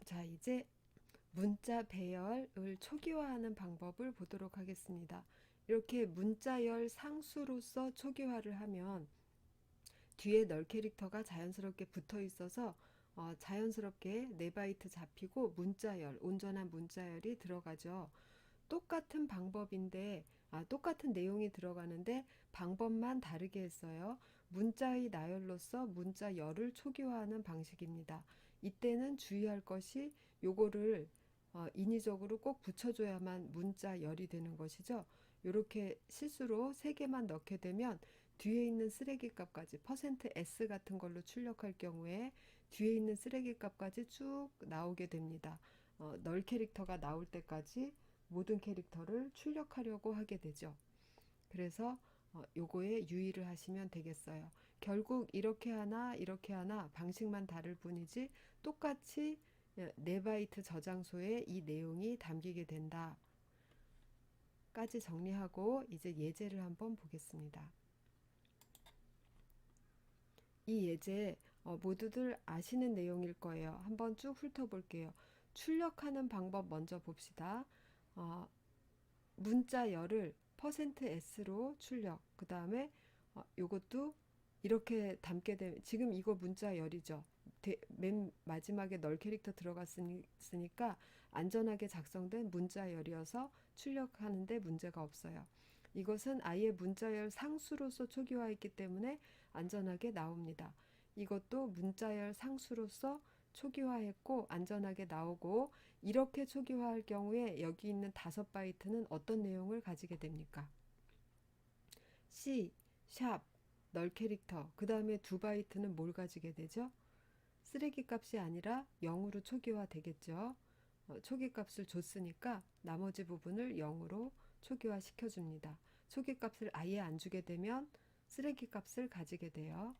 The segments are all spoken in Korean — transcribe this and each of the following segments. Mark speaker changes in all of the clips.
Speaker 1: 자, 이제 문자 배열을 초기화하는 방법을 보도록 하겠습니다. 이렇게 문자열 상수로서 초기화를 하면 뒤에 널 캐릭터가 자연스럽게 붙어 있어서 자연스럽게 4바이트 잡히고 문자열, 온전한 문자열이 들어가죠. 똑같은 방법인데, 똑같은 내용이 들어가는데 방법만 다르게 했어요. 문자의 나열로서 문자열을 초기화하는 방식입니다. 이때는 주의할 것이 요거를 인위적으로 꼭 붙여줘야만 문자열이 되는 것이죠. 이렇게 실수로 3개만 넣게 되면 뒤에 있는 쓰레기 값까지 %s 같은 걸로 출력할 경우에 뒤에 있는 쓰레기 값까지 쭉 나오게 됩니다. 널 캐릭터가 나올 때까지 모든 캐릭터를 출력하려고 하게 되죠. 그래서 요거에 유의를 하시면 되겠어요. 결국 이렇게 하나 이렇게 하나 방식만 다를 뿐이지 똑같이 4바이트 저장소에 이 내용이 담기게 된다 까지 정리하고 이제 예제를 한번 보겠습니다. 이 예제 모두들 아시는 내용일 거예요. 한번 쭉 훑어볼게요. 출력하는 방법 먼저 봅시다. 문자열을 %s로 출력. 그 다음에 요것도 이렇게 담게 되면 지금 이거 문자열이죠. 맨 마지막에 널 캐릭터 들어갔으니까 안전하게 작성된 문자열이어서 출력하는데 문제가 없어요. 이것은 아예 문자열 상수로서 초기화했기 때문에 안전하게 나옵니다. 이것도 문자열 상수로서 초기화했고 안전하게 나오고 이렇게 초기화할 경우에 여기 있는 5바이트는 어떤 내용을 가지게 됩니까? C, 샵, 널 캐릭터 그 다음에 2바이트는 뭘 가지게 되죠? 쓰레기 값이 아니라 0으로 초기화 되겠죠. 초기 값을 줬으니까 나머지 부분을 0으로 초기화 시켜줍니다. 초기 값을 아예 안 주게 되면 쓰레기 값을 가지게 돼요.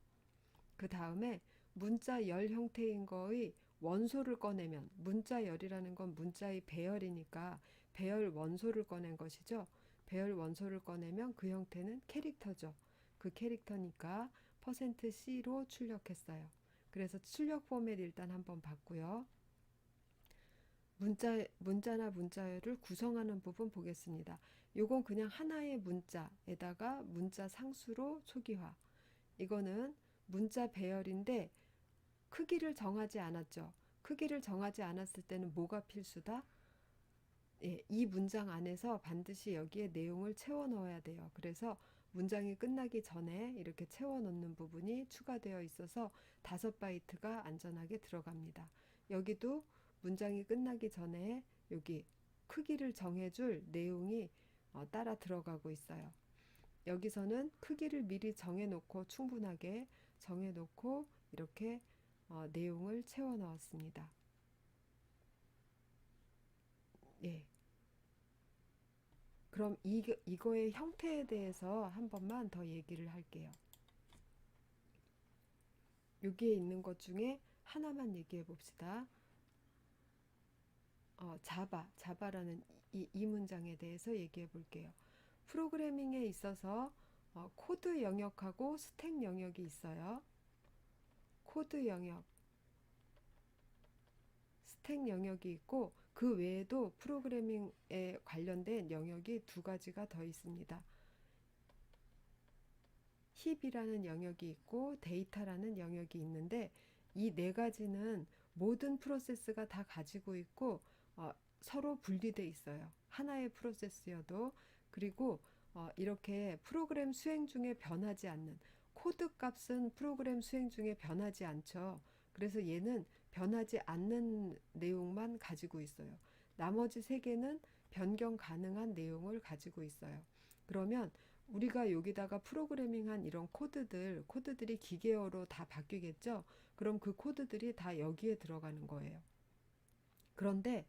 Speaker 1: 그 다음에 문자열 형태인 거의 원소를 꺼내면 문자열이라는 건 문자의 배열이니까 배열 원소를 꺼낸 것이죠. 배열 원소를 꺼내면 그 형태는 캐릭터죠. 그 캐릭터니까 %c로 출력했어요. 그래서 출력 포맷 일단 한번 봤고요. 문자나 문자열을 구성하는 부분 보겠습니다. 요건 그냥 하나의 문자에다가 문자 상수로 초기화. 이거는 문자 배열인데 크기를 정하지 않았죠. 크기를 정하지 않았을 때는 뭐가 필수다? 예, 이 문장 안에서 반드시 여기에 내용을 채워 넣어야 돼요. 그래서 문장이 끝나기 전에 이렇게 채워 넣는 부분이 추가되어 있어서 5바이트가 안전하게 들어갑니다. 여기도 문장이 끝나기 전에 여기 크기를 정해줄 내용이 따라 들어가고 있어요. 여기서는 크기를 미리 정해놓고 충분하게 정해놓고 이렇게 내용을 채워 넣었습니다. 예. 그럼 이거의 형태에 대해서 한 번만 더 얘기를 할게요. 여기에 있는 것 중에 하나만 얘기해 봅시다. 자바라는 이 문장에 대해서 얘기해 볼게요. 프로그래밍에 있어서 코드 영역하고 스택 영역이 있어요. 코드 영역, 스택 영역이 있고 그 외에도 프로그래밍에 관련된 영역이 2가지가 더 있습니다. 힙이라는 영역이 있고 데이터라는 영역이 있는데 이 4가지는 모든 프로세스가 다 가지고 있고 서로 분리돼 있어요. 하나의 프로세스여도. 그리고 이렇게 프로그램 수행 중에 변하지 않는 코드 값은 프로그램 수행 중에 변하지 않죠. 그래서 얘는 변하지 않는 내용만 가지고 있어요. 나머지 3개는 변경 가능한 내용을 가지고 있어요. 그러면 우리가 여기다가 프로그래밍한 이런 코드들이 기계어로 다 바뀌겠죠? 그럼 그 코드들이 다 여기에 들어가는 거예요. 그런데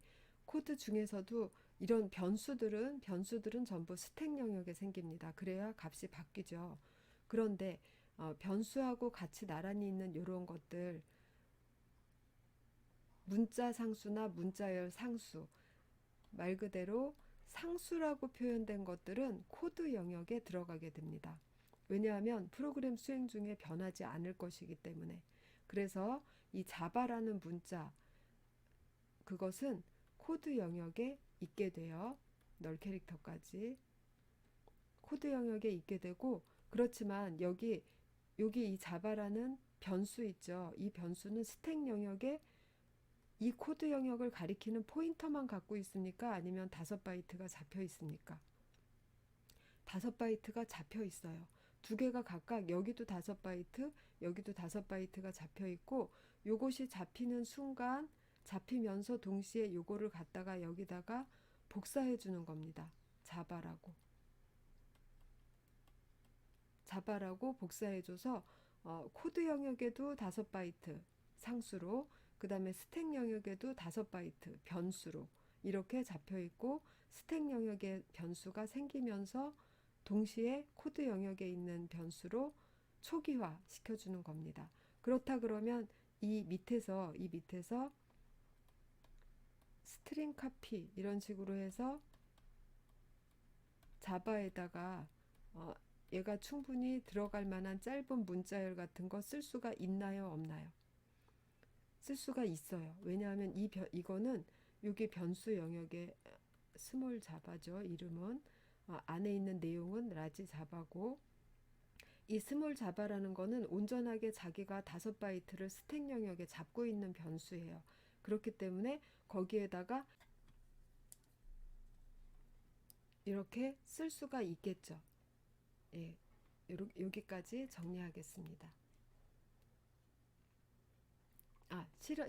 Speaker 1: 코드 중에서도 이런 변수들은 전부 스택 영역에 생깁니다. 그래야 값이 바뀌죠. 그런데 변수하고 같이 나란히 있는 이런 것들, 문자 상수나 문자열 상수, 말 그대로 상수라고 표현된 것들은 코드 영역에 들어가게 됩니다. 왜냐하면 프로그램 수행 중에 변하지 않을 것이기 때문에. 그래서 이 자바라는 문자, 그것은 코드 영역에 있게 돼요. 널 캐릭터까지 코드 영역에 있게 되고, 그렇지만 여기 이 자바라는 변수 있죠. 이 변수는 스택 영역에 이 코드 영역을 가리키는 포인터만 갖고 있습니까? 아니면 5바이트가 잡혀 있습니까? 5바이트가 잡혀 있어요. 두 개가 각각 여기도 5바이트, 여기도 5바이트가 잡혀 있고, 요것이 잡히는 순간 잡히면서 동시에 요거를 갖다가 여기다가 복사해 주는 겁니다. 자바라고 복사해 줘서 코드 영역에도 5바이트 상수로, 그 다음에 스택 영역에도 5바이트 변수로 이렇게 잡혀 있고, 스택 영역에 변수가 생기면서 동시에 코드 영역에 있는 변수로 초기화 시켜주는 겁니다. 그렇다 그러면 이 밑에서 스트링 카피 이런 식으로 해서 자바에다가 어, 얘가 충분히 들어갈 만한 짧은 문자열 같은 거 쓸 수가 있나요, 없나요? 쓸 수가 있어요. 왜냐하면 이거는 여기 변수 영역에 스몰 자바죠. 이름은 안에 있는 내용은 라지 자바고, 이 스몰 자바라는 거는 온전하게 자기가 5바이트를 스택 영역에 잡고 있는 변수예요. 그렇기 때문에 거기에다가 이렇게 쓸 수가 있겠죠. 예, 여기까지 정리하겠습니다.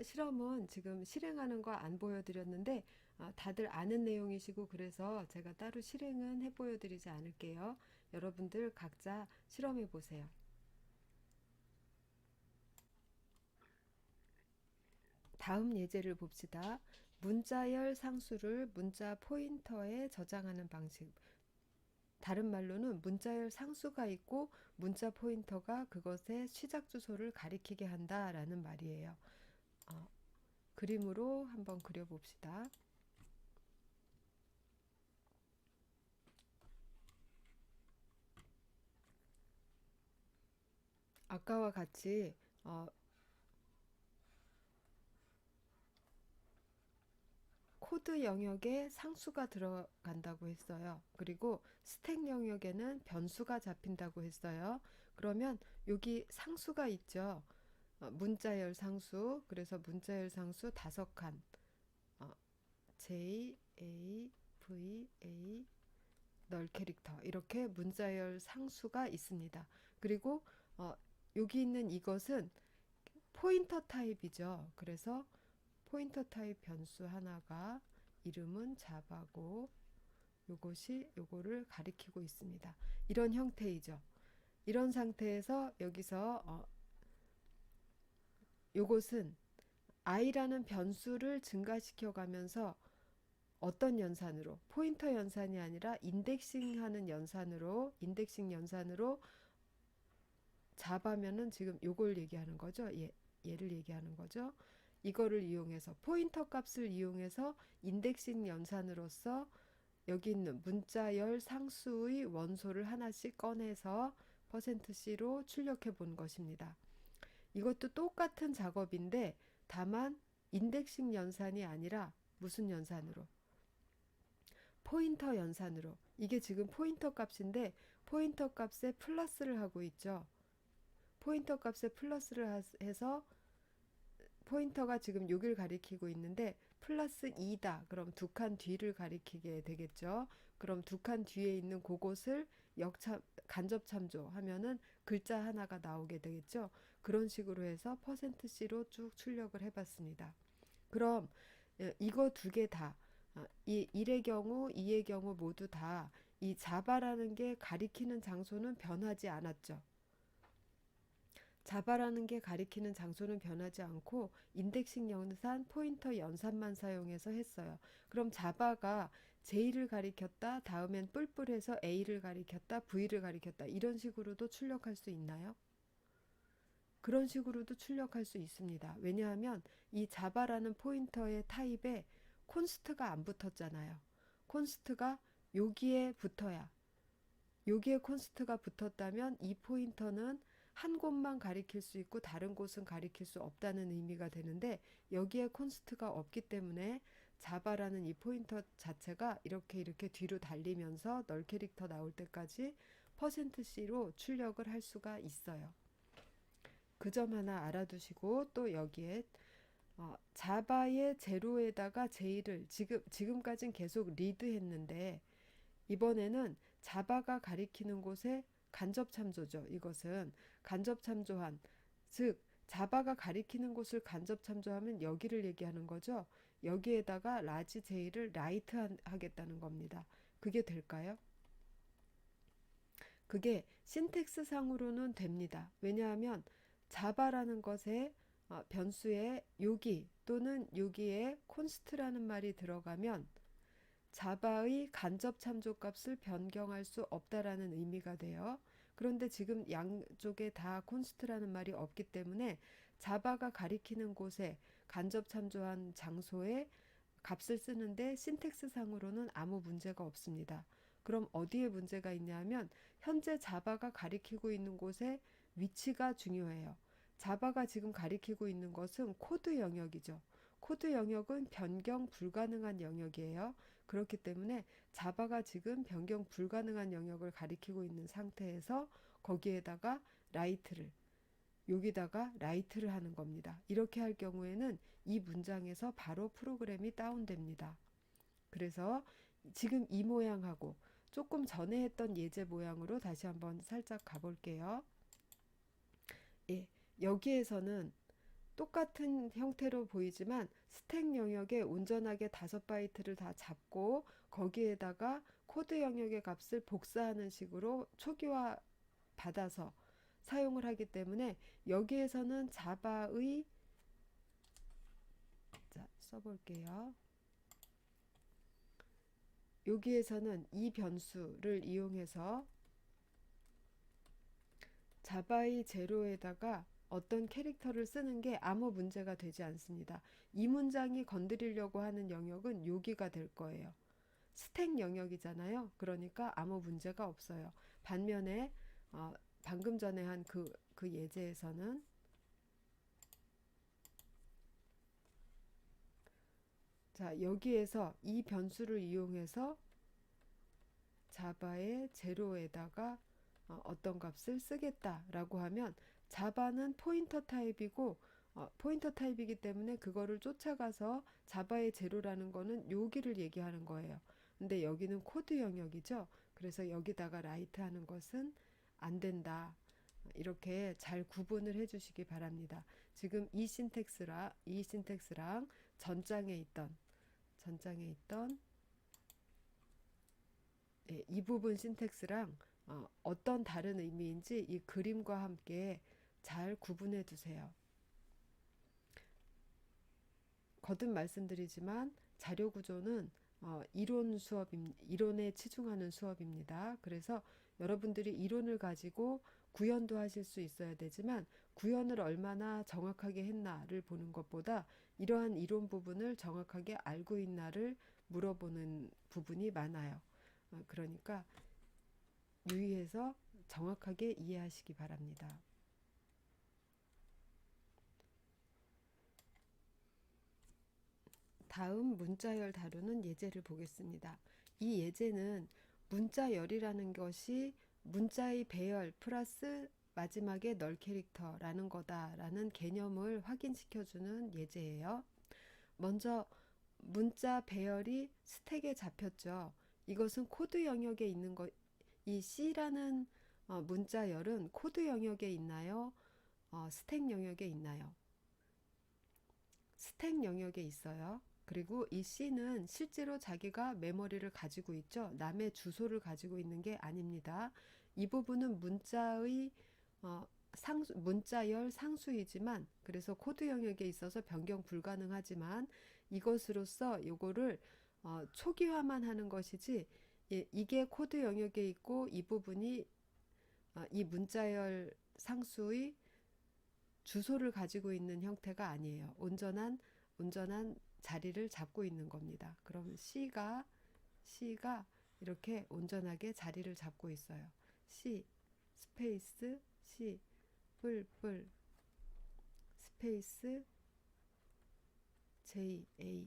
Speaker 1: 실험은 지금 실행하는 거 안 보여드렸는데, 다들 아는 내용이시고 그래서 제가 따로 실행은 해 보여드리지 않을게요. 여러분들 각자 실험해 보세요. 다음 예제를 봅시다. 문자열 상수를 문자 포인터에 저장하는 방식. 다른 말로는 문자열 상수가 있고 문자 포인터가 그것의 시작 주소를 가리키게 한다라는 말이에요. 그림으로 한번 그려봅시다. 아까와 같이 코드 영역에 상수가 들어간다고 했어요. 그리고 스택 영역에는 변수가 잡힌다고 했어요. 그러면 여기 상수가 있죠. 문자열 상수. 그래서 문자열 상수 5칸. J, A, V, A, 널 캐릭터. 이렇게 문자열 상수가 있습니다. 그리고 여기 있는 이것은 포인터 타입이죠. 그래서 포인터 타입 변수 하나가 이름은 자바고, 요거를 가리키고 있습니다. 이런 형태이죠. 이런 상태에서 여기서 요것은 i라는 변수를 증가시켜 가면서 어떤 연산으로, 포인터 연산이 아니라 인덱싱 연산으로 자바면은 지금 요걸 얘기하는 거죠. 얘를 얘기하는 거죠. 이거를 이용해서 포인터 값을 이용해서 인덱싱 연산으로서 여기 있는 문자열 상수의 원소를 하나씩 꺼내서 %C로 출력해 본 것입니다. 이것도 똑같은 작업인데 다만 인덱싱 연산이 아니라 무슨 연산으로? 포인터 연산으로. 이게 지금 포인터 값인데 포인터 값에 플러스를 하고 있죠. 포인터 값에 플러스를 해서 포인터가 지금 여기를 가리키고 있는데 플러스 2다. 그럼 2칸 뒤를 가리키게 되겠죠. 그럼 2칸 뒤에 있는 그곳을 간접 참조하면은 글자 하나가 나오게 되겠죠. 그런 식으로 해서 %C로 쭉 출력을 해봤습니다. 그럼 이거 두 개 다, 이 1의 경우, 2의 경우 모두 다 이 자바라는 게 가리키는 장소는 변하지 않았죠. 자바라는 게 가리키는 장소는 변하지 않고 인덱싱 연산, 포인터 연산만 사용해서 했어요. 그럼 자바가 J를 가리켰다, 다음엔 뿔뿔해서 A를 가리켰다, V를 가리켰다, 이런 식으로도 출력할 수 있나요? 그런 식으로도 출력할 수 있습니다. 왜냐하면 이 자바라는 포인터의 타입에 콘스트가 안 붙었잖아요. 콘스트가 여기에 붙어야, 여기에 콘스트가 붙었다면 이 포인터는 한 곳만 가리킬 수 있고 다른 곳은 가리킬 수 없다는 의미가 되는데 여기에 콘스트가 없기 때문에 자바라는 이 포인터 자체가 이렇게 뒤로 달리면서 널 캐릭터 나올 때까지 %C로 출력을 할 수가 있어요. 그 점 하나 알아두시고 또 여기에 자바의 제로에다가 제이를 지금까지는 계속 리드 했는데 이번에는 자바가 가리키는 곳에 간접 참조죠. 이것은 간접 참조한, 즉 자바가 가리키는 곳을 간접 참조하면 여기를 얘기하는 거죠. 여기에다가 라지 제이를 라이트 하겠다는 겁니다. 그게 될까요? 그게 신텍스 상으로는 됩니다. 왜냐하면 자바라는 것에 변수에 여기 또는 여기에 콘스트라는 말이 들어가면 자바의 간접 참조값을 변경할 수 없다라는 의미가 돼요. 그런데 지금 양쪽에 다 콘스트라는 말이 없기 때문에 자바가 가리키는 곳에 간접 참조한 장소에 값을 쓰는데 신텍스 상으로는 아무 문제가 없습니다. 그럼 어디에 문제가 있냐면 현재 자바가 가리키고 있는 곳의 위치가 중요해요. 자바가 지금 가리키고 있는 것은 코드 영역이죠. 코드 영역은 변경 불가능한 영역이에요. 그렇기 때문에 자바가 지금 변경 불가능한 영역을 가리키고 있는 상태에서 거기에다가 라이트를 여기다가 라이트를 하는 겁니다. 이렇게 할 경우에는 이 문장에서 바로 프로그램이 다운됩니다. 그래서 지금 이 모양하고 조금 전에 했던 예제 모양으로 다시 한번 살짝 가볼게요. 예, 여기에서는 똑같은 형태로 보이지만 스택 영역에 온전하게 5바이트를 다 잡고 거기에다가 코드 영역의 값을 복사하는 식으로 초기화 받아서 사용을 하기 때문에 여기에서는 자바의 자, 써볼게요. 여기에서는 이 변수를 이용해서 자바의 제로에다가 어떤 캐릭터를 쓰는 게 아무 문제가 되지 않습니다. 이 문장이 건드리려고 하는 영역은 여기가 될 거예요. 스택 영역이잖아요. 그러니까 아무 문제가 없어요. 반면에 방금 전에 한 그 예제에서는 자, 여기에서 이 변수를 이용해서 자바의 제로에다가 어떤 값을 쓰겠다라고 하면 자바는 포인터 타입이고 포인터 타입이기 때문에 그거를 쫓아가서 자바의 제로라는 거는 여기를 얘기하는 거예요. 근데 여기는 코드 영역이죠. 그래서 여기다가 라이트 하는 것은 안 된다. 이렇게 잘 구분을 해 주시기 바랍니다. 지금 이 신텍스랑 전장에 있던 예, 이 부분 신텍스랑 어떤 다른 의미인지 이 그림과 함께 잘 구분해 두세요. 거듭 말씀드리지만 자료 구조는 이론에 치중하는 수업입니다. 그래서 여러분들이 이론을 가지고 구현도 하실 수 있어야 되지만 구현을 얼마나 정확하게 했나를 보는 것보다 이러한 이론 부분을 정확하게 알고 있나를 물어보는 부분이 많아요. 그러니까 유의해서 정확하게 이해하시기 바랍니다. 다음 문자열 다루는 예제를 보겠습니다. 이 예제는 문자열이라는 것이 문자의 배열 플러스 마지막에 널 캐릭터라는 거다라는 개념을 확인시켜주는 예제예요. 먼저 문자 배열이 스택에 잡혔죠. 이것은 코드 영역에 있는 것, 이 C라는 문자열은 코드 영역에 있나요? 스택 영역에 있나요? 스택 영역에 있어요. 그리고 이 C는 실제로 자기가 메모리를 가지고 있죠. 남의 주소를 가지고 있는 게 아닙니다. 이 부분은 문자의 문자열 상수이지만 그래서 코드 영역에 있어서 변경 불가능하지만 이것으로써 요거를 초기화만 하는 것이지 이게 코드 영역에 있고 이 부분이 이 문자열 상수의 주소를 가지고 있는 형태가 아니에요. 온전한 자리를 잡고 있는 겁니다. 그럼 C가 이렇게 온전하게 자리를 잡고 있어요. C 스페이스 C 스페이스 JAVA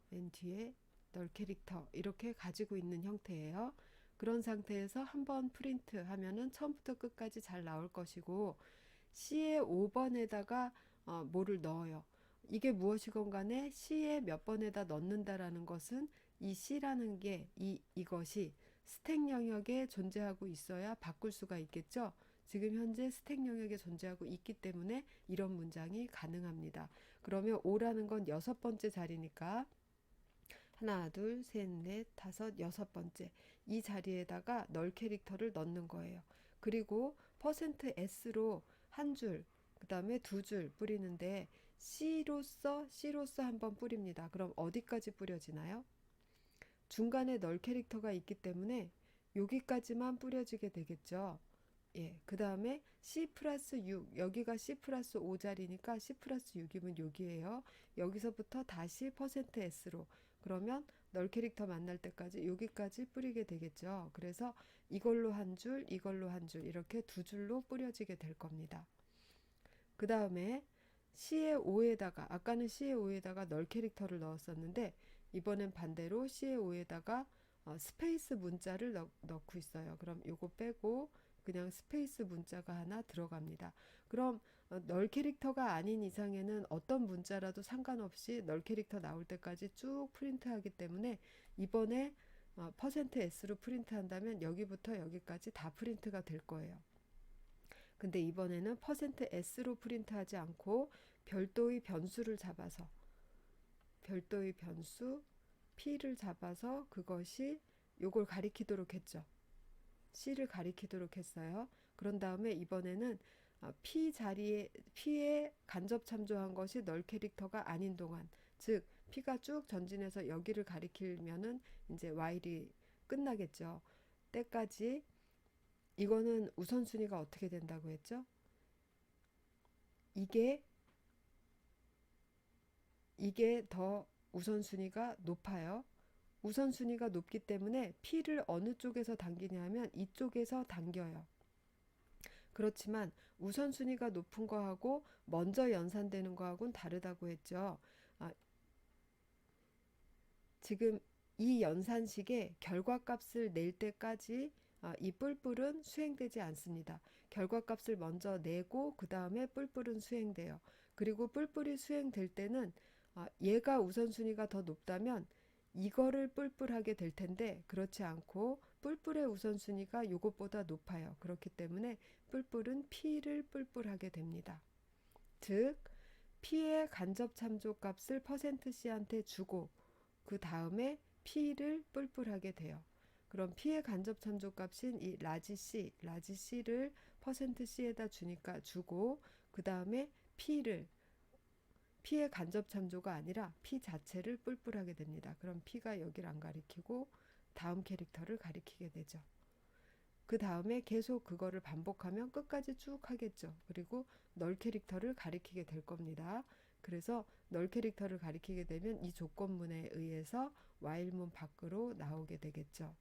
Speaker 1: 맨 뒤에 널 캐릭터 이렇게 가지고 있는 형태예요. 그런 상태에서 한번 프린트 하면은 처음부터 끝까지 잘 나올 것이고 C의 5번에다가 뭐를 넣어요. 이게 무엇이건 간에 C의 몇 번에다 넣는다라는 것은 이 C라는 게 이것이 스택 영역에 존재하고 있어야 바꿀 수가 있겠죠. 지금 현재 스택 영역에 존재하고 있기 때문에 이런 문장이 가능합니다. 그러면 5라는 건 6번째 자리니까 하나, 둘, 셋, 넷, 다섯, 6번째 이 자리에다가 널 캐릭터를 넣는 거예요. 그리고 %s로 한 줄, 그 다음에 두 줄 뿌리는데 C로서 한번 뿌립니다. 그럼 어디까지 뿌려지나요? 중간에 널 캐릭터가 있기 때문에 여기까지만 뿌려지게 되겠죠. 예, 그 다음에 C 플러스 6, 여기가 C 플러스 5자리니까 C 플러스 6이면 여기에요. 여기서부터 다시 %s로 그러면 널 캐릭터 만날 때까지 여기까지 뿌리게 되겠죠. 그래서 이걸로 한 줄, 이걸로 한 줄 이렇게 두 줄로 뿌려지게 될 겁니다. 그 다음에 C의 5에다가 아까는 C의 5에다가 널 캐릭터를 넣었었는데 이번엔 반대로 C의 5에다가 스페이스 문자를 넣고 있어요. 그럼 요거 빼고 그냥 스페이스 문자가 하나 들어갑니다. 그럼 널 캐릭터가 아닌 이상에는 어떤 문자라도 상관없이 널 캐릭터 나올 때까지 쭉 프린트하기 때문에 이번에 %s로 프린트한다면 여기부터 여기까지 다 프린트가 될 거예요. 근데 이번에는 %s로 프린트하지 않고 별도의 변수를 잡아서 별도의 변수 p를 잡아서 그것이 요걸 가리키도록 했죠. C를 가리키도록 했어요. 그런 다음에 이번에는 P 자리에 P에 간접 참조한 것이 널 캐릭터가 아닌 동안, 즉 P가 쭉 전진해서 여기를 가리키면은 이제 while이 끝나겠죠. 때까지 이거는 우선순위가 어떻게 된다고 했죠? 이게 더 우선순위가 높아요. 우선순위가 높기 때문에 P를 어느 쪽에서 당기냐면 이쪽에서 당겨요. 그렇지만 우선순위가 높은 거하고 먼저 연산되는 거하고는 다르다고 했죠. 아, 지금 이 연산식의 결과값을 낼 때까지 이 뿔뿔은 수행되지 않습니다. 결과값을 먼저 내고 그 다음에 뿔뿔은 수행돼요. 그리고 뿔뿔이 수행될 때는 얘가 우선순위가 더 높다면 이거를 뿔뿔하게 될 텐데 그렇지 않고 뿔뿔의 우선순위가 요것보다 높아요. 그렇기 때문에 뿔뿔은 P를 뿔뿔하게 됩니다. 즉 P의 간접 참조값을 %C한테 주고 그 다음에 P를 뿔뿔하게 돼요. 그럼 P의 간접 참조값인 이 라지 C를 %C에다 주니까 주고 그 다음에 P의 간접 참조가 아니라 P 자체를 뿔뿔하게 됩니다. 그럼 P가 여기를 안 가리키고 다음 캐릭터를 가리키게 되죠. 그 다음에 계속 그거를 반복하면 끝까지 쭉 하겠죠. 그리고 널 캐릭터를 가리키게 될 겁니다. 그래서 널 캐릭터를 가리키게 되면 이 조건문에 의해서 while문 밖으로 나오게 되겠죠.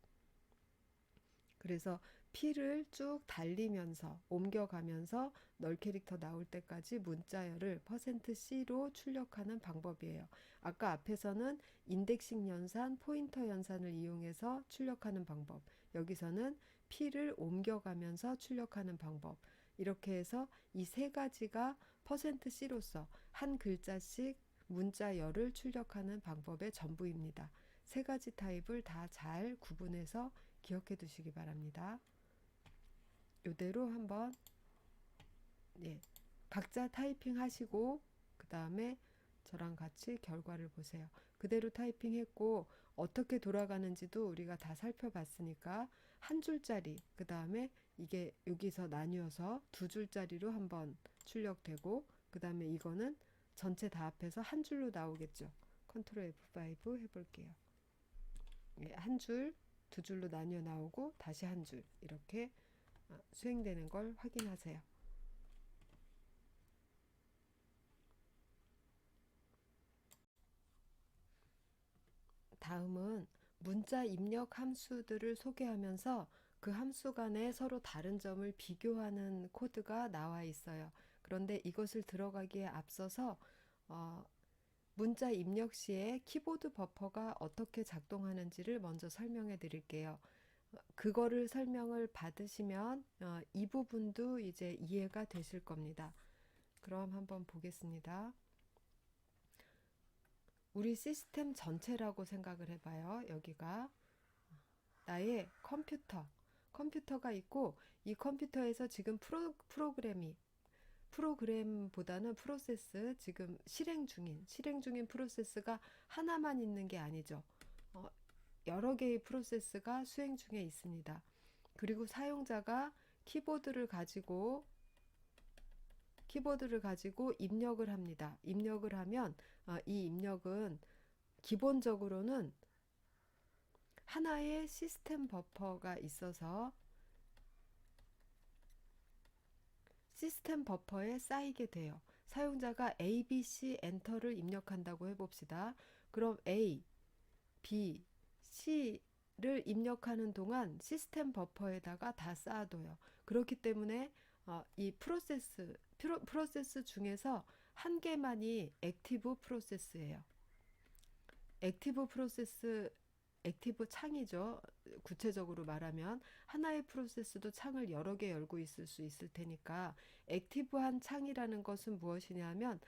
Speaker 1: 그래서 P를 쭉 달리면서 옮겨가면서 널 캐릭터 나올 때까지 문자열을 %C로 출력하는 방법이에요. 아까 앞에서는 인덱싱 연산, 포인터 연산을 이용해서 출력하는 방법. 여기서는 P를 옮겨가면서 출력하는 방법. 이렇게 해서 이 세 가지가 %C로서 한 글자씩 문자열을 출력하는 방법의 전부입니다. 세 가지 타입을 다 잘 구분해서 기억해 두시기 바랍니다. 이대로 한번 각자 타이핑 하시고 그 다음에 저랑 같이 결과를 보세요. 그대로 타이핑했고 어떻게 돌아가는지도 우리가 다 살펴봤으니까 한 줄짜리 그 다음에 이게 여기서 나뉘어서 두 줄짜리로 한번 출력되고 그 다음에 이거는 전체 다 합해서 한 줄로 나오겠죠. 컨트롤 F5 해볼게요. 한 줄, 두 줄로 나뉘어 나오고 다시 한 줄 이렇게 수행되는 걸 확인하세요. 다음은 문자 입력 함수들을 소개하면서 그 함수 간에 서로 다른 점을 비교하는 코드가 나와 있어요. 그런데 이것을 들어가기에 앞서서 어, 문자 입력 시에 키보드 버퍼가 어떻게 작동하는지를 먼저 설명해 드릴게요. 그거를 설명을 받으시면 이 부분도 이제 이해가 되실 겁니다. 그럼 한번 보겠습니다. 우리 시스템 전체라고 생각을 해봐요. 여기가 나의 컴퓨터가 있고 이 컴퓨터에서 지금 프로그램보다는 프로세스, 지금 실행 중인 프로세스가 하나만 있는 게 아니죠. 어, 여러 개의 프로세스가 수행 중에 있습니다. 그리고 사용자가 키보드를 가지고 입력을 합니다. 입력을 하면 이 입력은 기본적으로는 하나의 시스템 버퍼가 있어서 시스템 버퍼에 쌓이게 돼요. 사용자가 A, B, C 엔터를 입력한다고 해봅시다. 그럼 A, B, C를 입력하는 동안 시스템 버퍼에다가 다 쌓아둬요. 그렇기 때문에 이 프로세스 중에서 한 개만이 액티브 프로세스예요. 액티브 프로세스, 액티브 창이죠. 구체적으로 말하면 하나의 프로세스도 창을 여러 개 열고 있을 수 있을 테니까 액티브한 창이라는 것은 무엇이냐면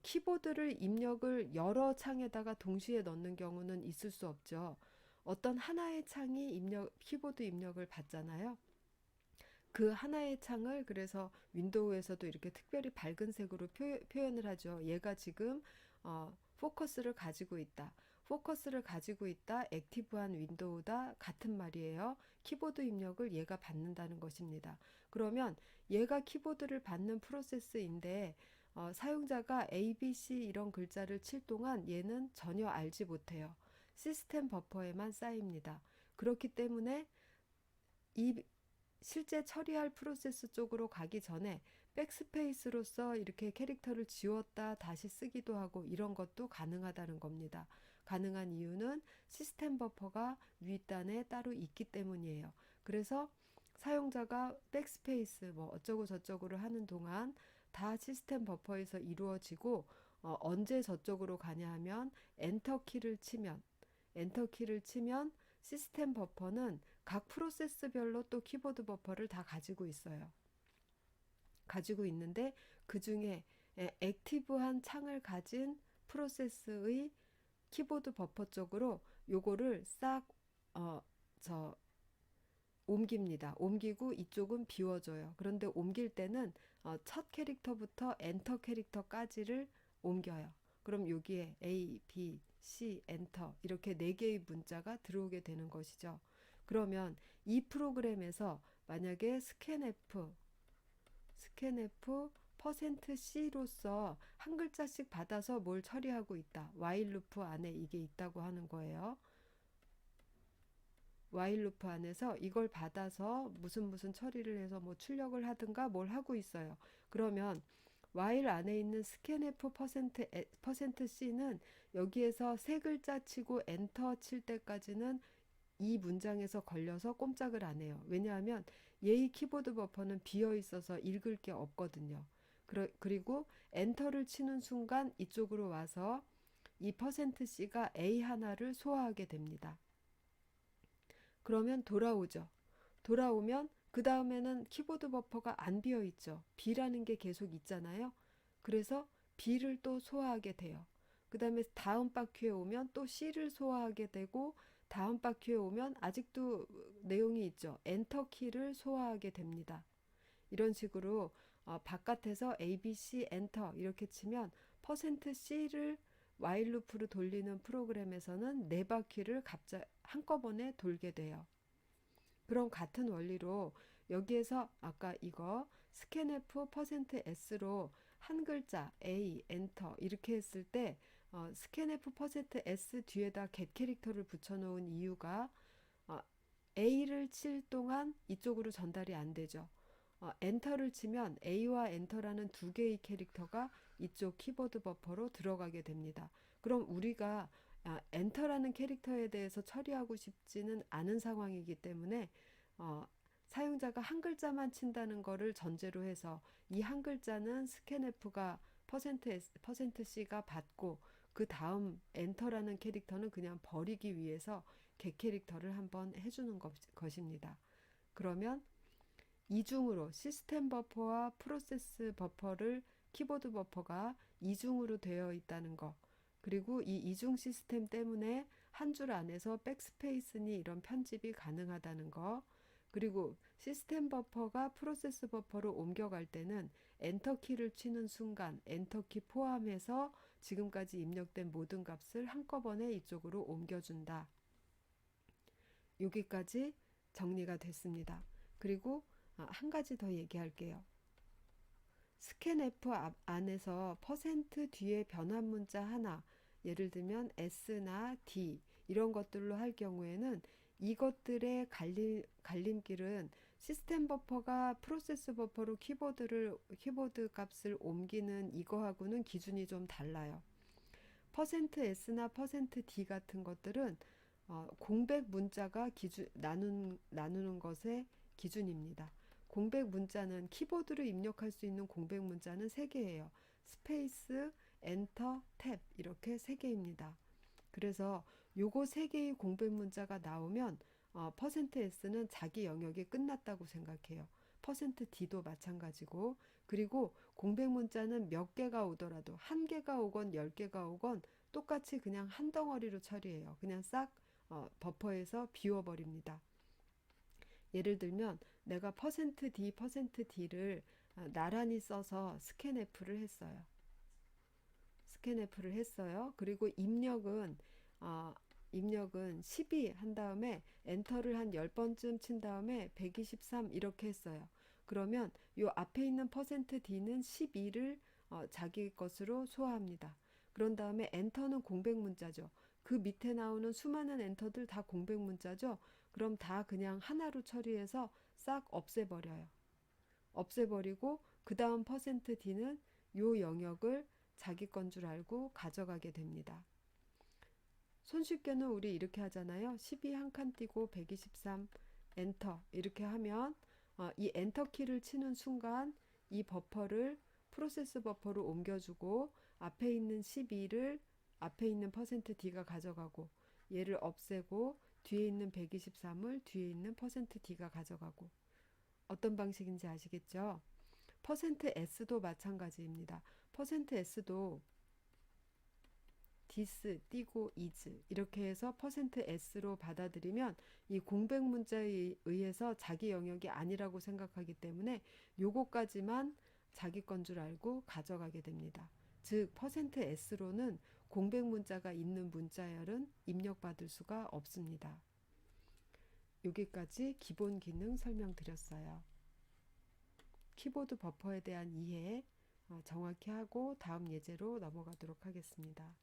Speaker 1: 키보드를 입력을 여러 창에다가 동시에 넣는 경우는 있을 수 없죠. 어떤 하나의 창이 키보드 입력을 받잖아요. 그 하나의 창을 그래서 윈도우에서도 이렇게 특별히 밝은 색으로 표현을 하죠. 얘가 지금 포커스를 가지고 있다. 포커스를 가지고 있다. 액티브한 윈도우다. 같은 말이에요. 키보드 입력을 얘가 받는다는 것입니다. 그러면 얘가 키보드를 받는 프로세스인데 사용자가 A, B, C 이런 글자를 칠 동안 얘는 전혀 알지 못해요. 시스템 버퍼에만 쌓입니다. 그렇기 때문에 이 실제 처리할 프로세스 쪽으로 가기 전에 백스페이스로서 이렇게 캐릭터를 지웠다 다시 쓰기도 하고 이런 것도 가능하다는 겁니다. 가능한 이유는 시스템 버퍼가 윗단에 따로 있기 때문이에요. 그래서 사용자가 백스페이스 뭐 어쩌고 저쩌고를 하는 동안 다 시스템 버퍼에서 이루어지고 언제 저쪽으로 가냐 하면 엔터 키를 치면 시스템 버퍼는 각 프로세스별로 또 키보드 버퍼를 다 가지고 있어요. 가지고 있는데 그 중에 액티브한 창을 가진 프로세스의 키보드 버퍼 쪽으로 요거를 싹 옮깁니다. 옮기고 이쪽은 비워줘요. 그런데 옮길 때는 첫 캐릭터부터 엔터 캐릭터까지를 옮겨요. 그럼 여기에 A, B, C, 엔터 이렇게 네 개의 문자가 들어오게 되는 것이죠. 그러면 이 프로그램에서 만약에 스캔F %C로서 한 글자씩 받아서 뭘 처리하고 있다. while 루프 안에 이게 있다고 하는 거예요. while 루프 안에서 이걸 받아서 무슨 처리를 해서 뭐 출력을 하든가 뭘 하고 있어요. 그러면 while 안에 있는 scanf %C는 여기에서 세 글자 치고 엔터 칠 때까지는 이 문장에서 걸려서 꼼짝을 안 해요. 왜냐하면 얘의 키보드 버퍼는 비어 있어서 읽을 게 없거든요. 그리고 엔터를 치는 순간 이쪽으로 와서 이 %C가 A 하나를 소화하게 됩니다. 그러면 돌아오죠. 돌아오면 그 다음에는 키보드 버퍼가 안 비어 있죠. B라는 게 계속 있잖아요. 그래서 B를 또 소화하게 돼요. 그 다음에 다음 바퀴에 오면 또 C를 소화하게 되고 다음 바퀴에 오면 아직도 내용이 있죠. 엔터 키를 소화하게 됩니다. 이런 식으로 바깥에서 A, B, C 엔터 이렇게 치면 %C를 while 루프로 돌리는 프로그램에서는 네 바퀴를 한꺼번에 돌게 돼요. 그럼 같은 원리로 여기에서 아까 이거 scanf %S로 한 글자 A 엔터 이렇게 했을 때 scanf %S 뒤에다 get 캐릭터를 붙여놓은 이유가 A를 칠 동안 이쪽으로 전달이 안 되죠. 엔터를 치면 A와 엔터라는 두 개의 캐릭터가 이쪽 키보드 버퍼로 들어가게 됩니다. 그럼 우리가 엔터라는 캐릭터에 대해서 처리하고 싶지는 않은 상황이기 때문에 어, 사용자가 한 글자만 친다는 거를 전제로 해서 이 한 글자는 스캔F가 %C가 받고 그 다음 엔터라는 캐릭터는 그냥 버리기 위해서 개 캐릭터를 한번 해주는 것입니다. 그러면 이중으로 시스템 버퍼와 프로세스 버퍼를 키보드 버퍼가 이중으로 되어 있다는 거, 그리고 이 이중 시스템 때문에 한 줄 안에서 백스페이스니 이런 편집이 가능하다는 거, 그리고 시스템 버퍼가 프로세스 버퍼로 옮겨갈 때는 엔터키를 치는 순간 엔터키 포함해서 지금까지 입력된 모든 값을 한꺼번에 이쪽으로 옮겨준다. 여기까지 정리가 됐습니다. 그리고 한 가지 더 얘기할게요. 스캔F 안에서 퍼센트 뒤에 변환 문자 하나, 예를 들면 S나 D 이런 것들로 할 경우에는 이것들의 갈림길은 시스템 버퍼가 프로세스 버퍼로 키보드 값을 옮기는 이거하고는 기준이 좀 달라요. 퍼센트 %S나 퍼센트 %D 같은 것들은 공백 문자가 나누는 것의 기준입니다. 공백 문자는 키보드로 입력할 수 있는 공백 문자는 3개예요. 스페이스, 엔터, 탭 이렇게 3개입니다. 그래서 요거 3개의 공백 문자가 나오면 퍼센트 %S는 자기 영역이 끝났다고 생각해요. 퍼센트 %D도 마찬가지고, 그리고 공백 문자는 몇 개가 오더라도 한 개가 오건 10개가 오건 똑같이 그냥 한 덩어리로 처리해요. 그냥 싹 버퍼에서 비워버립니다. 예를 들면 내가 %D, %D를 나란히 써서 스캔F를 했어요. 스캔F를 했어요. 그리고 입력은 12 한 다음에 엔터를 한 10번쯤 친 다음에 123 이렇게 했어요. 그러면 요 앞에 있는 %D는 12를 자기 것으로 소화합니다. 그런 다음에 엔터는 공백 문자죠. 그 밑에 나오는 수많은 엔터들 다 공백 문자죠. 그럼 다 그냥 하나로 처리해서 싹 없애버려요. 없애버리고 그 다음 %D는 요 영역을 자기 건 줄 알고 가져가게 됩니다. 손쉽게는 우리 이렇게 하잖아요. 12 한 칸 띄고 123 엔터 이렇게 하면 이 엔터 키를 치는 순간 이 버퍼를 프로세스 버퍼로 옮겨주고 앞에 있는 12를 앞에 있는 %D가 가져가고 얘를 없애고 뒤에 있는 123을 뒤에 있는 %D가 가져가고. 어떤 방식인지 아시겠죠? %S도 마찬가지입니다. %S도 this 띄고 is 이렇게 해서 %S로 받아들이면 이 공백 문자에 의해서 자기 영역이 아니라고 생각하기 때문에 요거까지만 자기 건 줄 알고 가져가게 됩니다. 즉 %S로는 공백 문자가 있는 문자열은 입력받을 수가 없습니다. 여기까지 기본 기능 설명드렸어요. 키보드 버퍼에 대한 이해 정확히 하고 다음 예제로 넘어가도록 하겠습니다.